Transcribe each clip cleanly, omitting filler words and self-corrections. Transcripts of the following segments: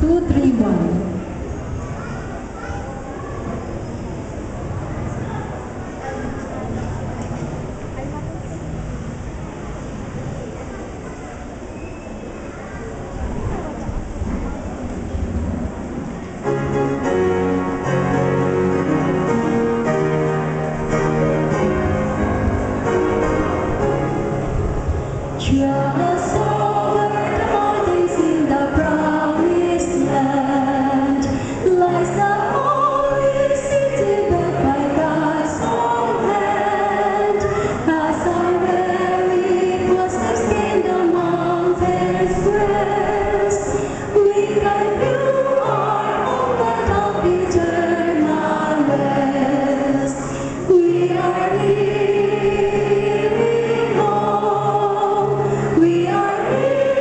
231. Just over the mountains in the promised land lies the holy city built by God's own hand. As our weary footsteps gain the mountain's crest, we can view our home of eternal rest. We are leaving home. We are leaving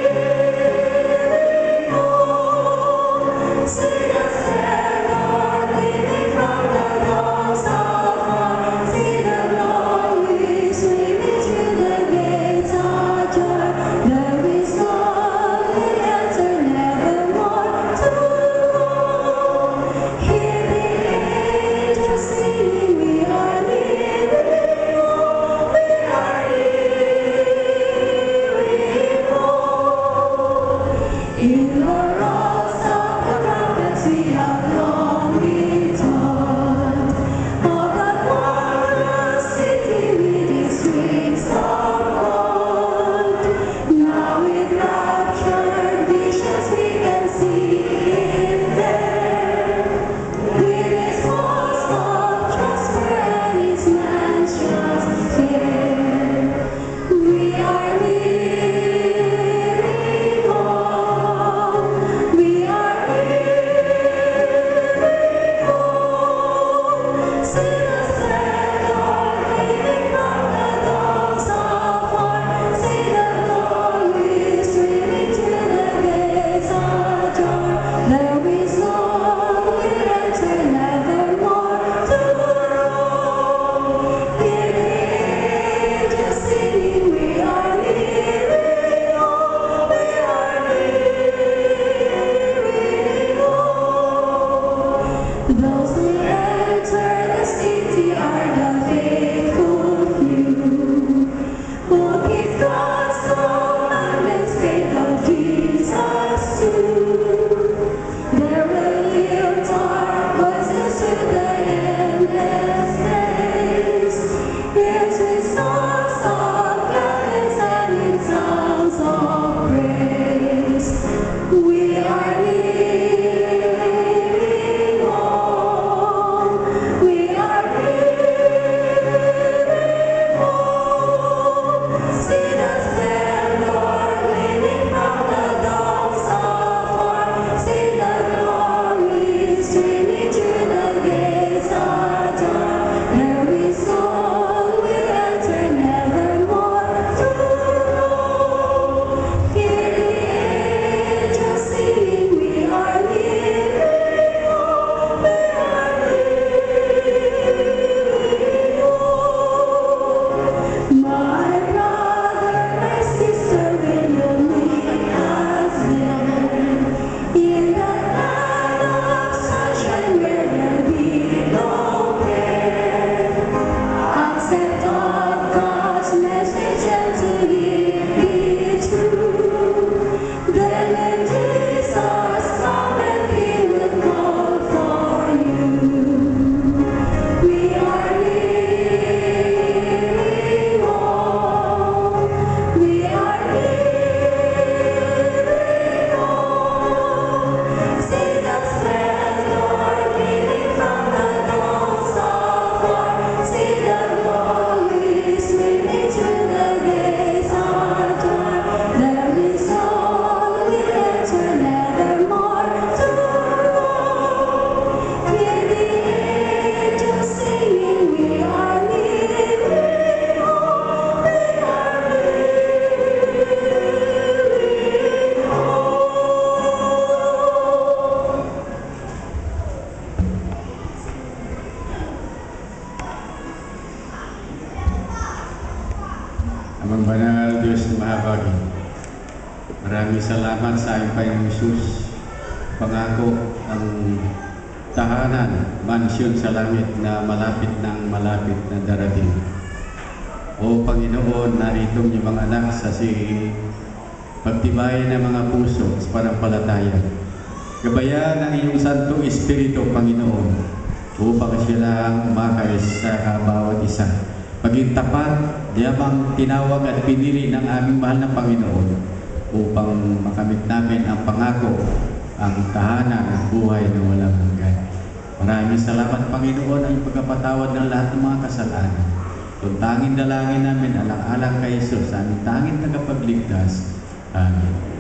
home. See the star gleaming from the dawns of far. See the glory swimming through the gates ajar. There is only answer, nevermore to roam. Hear the angels singing, we are leaving home. We are leaving home. In the roars of the trumpets we have long been taught of that marvelous city with its streets of gold. Now with raptured visions we can see it there, with its walls of transfer and its mansions fair. We are leaving home. We are leaving home. See the star gleaming from the dawns of far. See the glory streaming through the gates ajar. There is only answer, nevermore to roam. Hear the angels singing, we are leaving home. We are leaving home. Those who enter the city are the faithful few, who keep God's commandments, faith of Jesus too. There will lift our voices to the endless days, yes, with songs of gladness and in sounds of praise. We are leaving home. We are leaving home. See the splendor gleaming from the dawns of far. See the glory streaming through the gates ajar. There is only answer, nevermore to roam. Hear the angels singing, we are leaving home. We are leaving home. My brother, my sister, will you meet us there, in the land of sunshine where there be no care? Accept of God's message and to live it true. Then when Jesus comes and He will call for you. We are leaving home. We are leaving home. See the splendor gleaming from the dawns of far. See the glory swimming through the gates ajar. There is only answer, nevermore to roam. Hear the angels singing, we are leaving home. We are leaving home. Amang banal Diyos na mahabagin, maraming salamat sa iyong Panginoong Isus pangako ang tahanan, mansyon sa langit na malapit na darating. O Panginoon, narito ang iyong mga anak sa pagtibayan ng mga puso sa panampalataya. Gabayan ang iyong Santong Espiritu, Panginoon, upang silang umakay sa bawat isa. Maging tapat, yamang tinawag at pinili ng aming mahal na Panginoon upang makamit namin ang pangako, ang tahanan at buhay na walang hanggan. Maraming salamat, Panginoon, ang pagkapatawad ng lahat ng mga kasalanan. Kung tanging dalangin namin, alang-alang kay Jesus, sa aming tanging tagapagligtas. Amen.